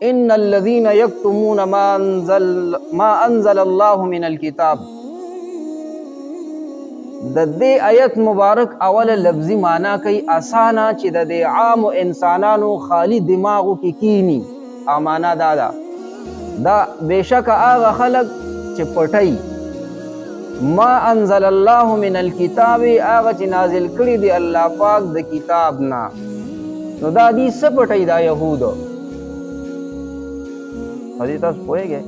ان الذين يكتمون ما انزل الله من الكتاب. د دې آیت مبارک اوله لفظي معنا کوي اسانه چې د عام انسانانو خالی دماغو کې کینی. امانه دا بشک هغه خلق چې پټي ما انزل الله من الكتاب، هغه چې نازل کړي دی الله پاک د کتاب نه. نو دا دي سپټي دا يهودو. حدیث تاسو پوهیږئ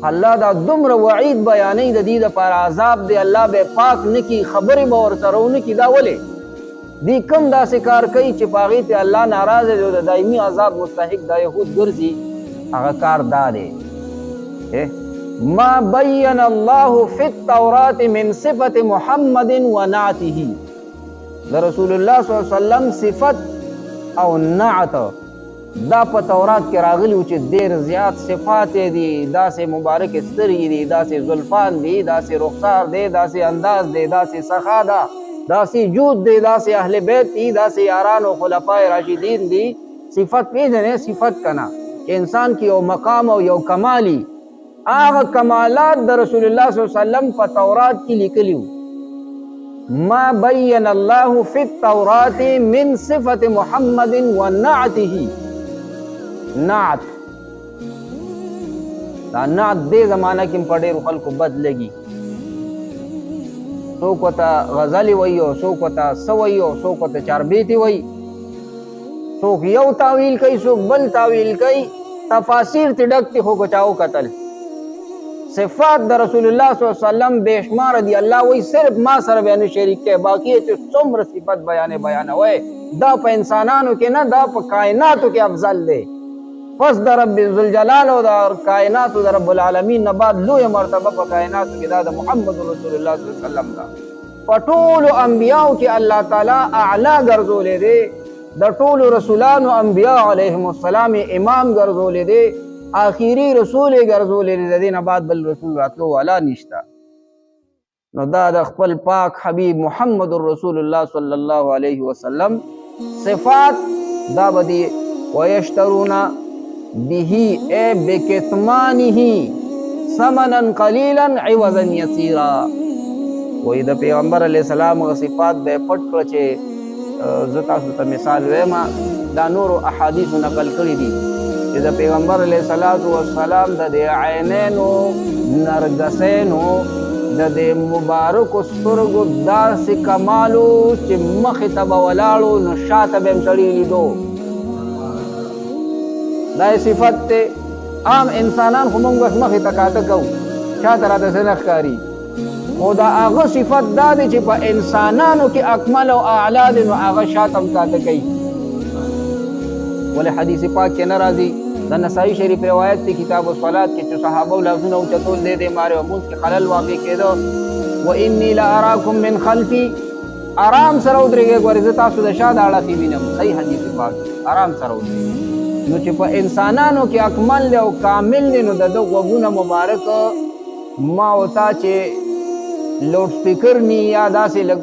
الله دا دومره وعید بیانې د دې د پر عذاب دی الله به پاک نکی خبرې به ورسره ونکي. دا ولې دی کم داسې کار کوي چې پاغې ته الله ناراضه دی او د دایمي عذاب مستحق دا یهود ګرځي. هغه کار دا دی ما بین الله فی التوراة من صفت محمد و نعته. د رسول الله صلی الله علیه وسلم صفت او نعت دا په تورات کې راغلی و چې ډېر زیات صفات دي. داسې مبارک سترګې دي، داسې زلفان دي، داسې رخسار دی، داسې انداز دی، داسې سخا ده، داسې جود دی، داسې اهل بیت دي، داسې یاران او خلفای راشدین دي. صفت پیژنې صفت کنا چې انسان کې یو مقام او یو کمالی. هغه کمالات د رسول الله صلی الله علیه وسلم په تورات کې لیکلي وو. ما بین الله فی التوراة من صفت محمد و نعته. نعت دا نعت دې زمانہ کې په ډېرو خلکو بد لګي. څوک ورته غزلې وایي او څوک ورته څه وایي او څوک ورته چاربیتې وایي. څوک یو تاویل کوي څوک بل تاویل کوي. تفاسیر ته ډک دي خو کو چاو قتل. صفات د رسول الله صلی الله علیه وسلم بشمار دي. الله وایي صرف ما سره بیان شریک کې باقی چې څومره صفات بیانوي دا په انسانانو کې نه، دا په کائناتو کې افضل دی. پس د رب ذوالجلال او د کائنات د رب العالمین نه بعد لوی مرتبه په کائناتو کې دا د محمد رسول الله صلی الله علیه وسلم دا. په ټولو انبیاو کې الله تعالی اعلی ګرځولې دی. د ټولو رسولانو انبیا علیهم السلام امام ګرځولې دی. آخري رسول ګرځولې دی. د دې نه بعد بل رسول راتلو والا نشته. نو دا د خپل پاک حبیب محمد رسول الله صلی الله علیه وسلم صفات دا بدی ويشترون به اے بکتمانه ثمنا قلیلا عوضا یسیرا. وی د پیغمبر علیہ السلام صفات به پټ کړ چې زه تاسو ته مثال وایم. دا نور احادیث نقل کړي دي چې د پیغمبر علیہ السلام د عینینو نرګسینو د مبارکو سترګو داسې کمالو چې مخې ته به ولاړو نو شاته به هم سړي لیدو. دا صفت ته عام انسانان خو موږ بس مخې ته کاته کوو شاته راته څه نه ښکاري. خو دا هغه صفت دا دی چې په انسانانو کې اکمل او اعلی دی نو هغه شاته هم کاته کوي. ولې حدیث پاک کې نه راځي؟ د نسائی شریف روایت دی کتاب الصلاة کې چې صحابه لفظونه اوچتول دی د مارې مونځ کې خلل واقع کېده. و انی لاراکم من خلفی، آرام سره ودرېږئ ګورې زه تاسو د شا د اړخې وینم. صحیح حدیث پاک آرام سره ودرېږئ. نو چې په انسانانو کې اکمل دی او کامل دی نو د ده غوږونه مبارک ما او تا چې لوډ سپیکر نی یا داسې لږ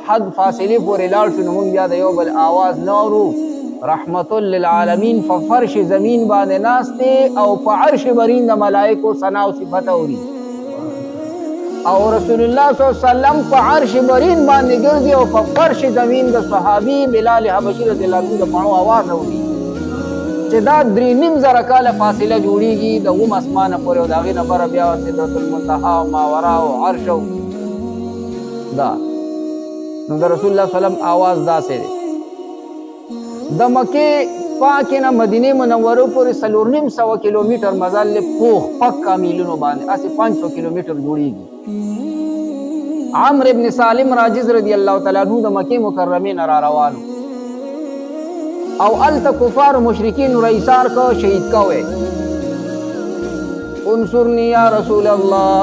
حد فاصلې پورې لاړ شو نو موږ بیا د یو بل آواز نه اورو. رحمت للعالمین په فرش زمین باندې ناست دی او په عرش برین د ملائکو ثنا او صفت اوري. او رسول الله صلی الله علیه وسلم په عرش برین باندې ګرځي او په فرش زمین د صحابي بلال حبشي رضی الله عنه د پاڼو آواز اوري چې دا 3.5 کاله فاصله جوړیږي د اوم اسمانه پورې او د هغې نه بره بیا سدرة المنتهی او ماورا او عرش دا. نو د رسول الله صلی الله علیه وسلم آواز داسې دی. د مکې پاکې نه مدینې منورو پورې 4.5 کیلومتر مزل پوخ پکا میلونو باندې هسې 500 کیلومتر جوړیږي. عمرو ابن سالم راجز رضی الله تعالی عنہ د مکې مکرمې نه را روانو او الته کفار و مشرکین رئیسار کو شهید کوي. انصرنی یا رسول الله،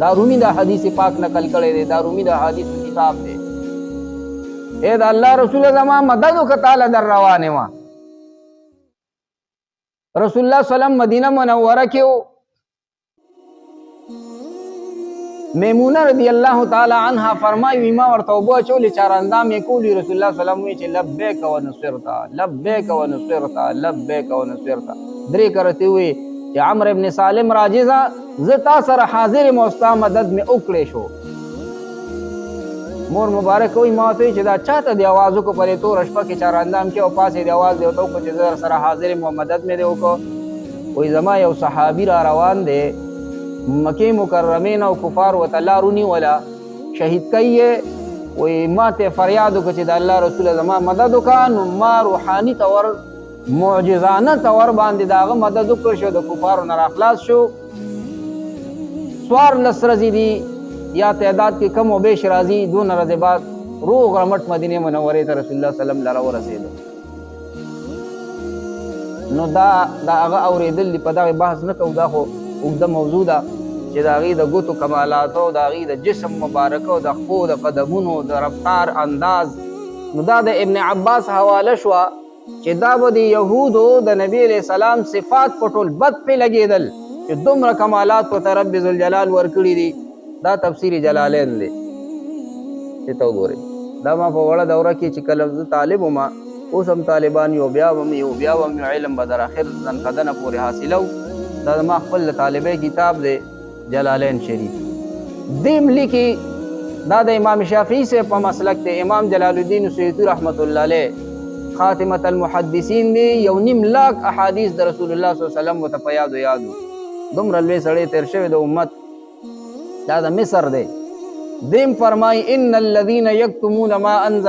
دا رومي د حدیث پاک نقل کړی دی، دا رومي د حدیث کتاب دی. اے د الله رسول زما مدد وکړه تعالی در روانه ما. رسول الله صلی الله علیه وسلم مدینه منوره کې میمونه رضی الله تعالی عنها فرمایي ما ورته اوبه اچولې چاراندام یې کولي رسول الله صلی الله علیه وسلم وایي چې لبیک ونصرت لبیک ونصرت لبیک ونصرت درې کرتې وایي چې عمرو ابن سالم راجزه زه تا سره حاضر یم او ستا مدد مې وکړی شو. مور مبارک وایي ما ورته وایي چې دا چاته دې اواز وکړو په دې توره شپه کې چاراندام کې او پاسې دې اواز دې ورته وکړو چې زه سره حاضر یم او مدد مې دې وکړو. وایي زما یو صحابي را روان دی مکې مکرمې نه او کفار ورته لار ونیوله شهید کوي یې. وایي ما ته فریاد وکړه چې د الله رسوله زما مدد وکړه نو ما روحاني طور معجزانه طور باندې د هغه مدد وکړ شو د کفارو نه راخلاص شو. 14 ورځې دي یا تعداد کې کم و بیش راځي 2 ورځې بعد روغ رمټ مدینې منورې ته رسول الله صلی الله علیه وسلم لره ورسېدو. نو دا هغه اورېدل دي په دغه بحث نه کوو دا خو اوږده موضوع ده چې د هغې د ګوتو کمالاتو د هغې د جسم مبارکه او د خپو د قدمونو د رفتار انداز. نو دا د ابن عباس حواله شوه چې دا به د یهودو د نبي علیه السلام صفات په ټول بد پې لګېدل چې دومره کمالات ورته رب ذوالجلال ورکړي دي. دا تفسیر جلالین دی چې ته وګورئ. دا ما په وړه دوره کې چې کله زه طالب وم اوس هم طالبان یو بیا هم علم به در اخر زنقدنه پورې حاصلو. دا ما خپل طالبه کتاب دی جلالین شریف. دیم لیکي دا د امام شافعي صاحب په مسلک دی. امام جلال الدین سیوطي رحمت الله علیه خاتمة المحدثین دی. 1.5 لاک احادیث د رسول الله صلی الله علیه وسلم ورته په یادو دومره لوی سړی تیر شوی د امت. دا د مصر دی. دیم فرمای ان الذين يكتمون ما انزل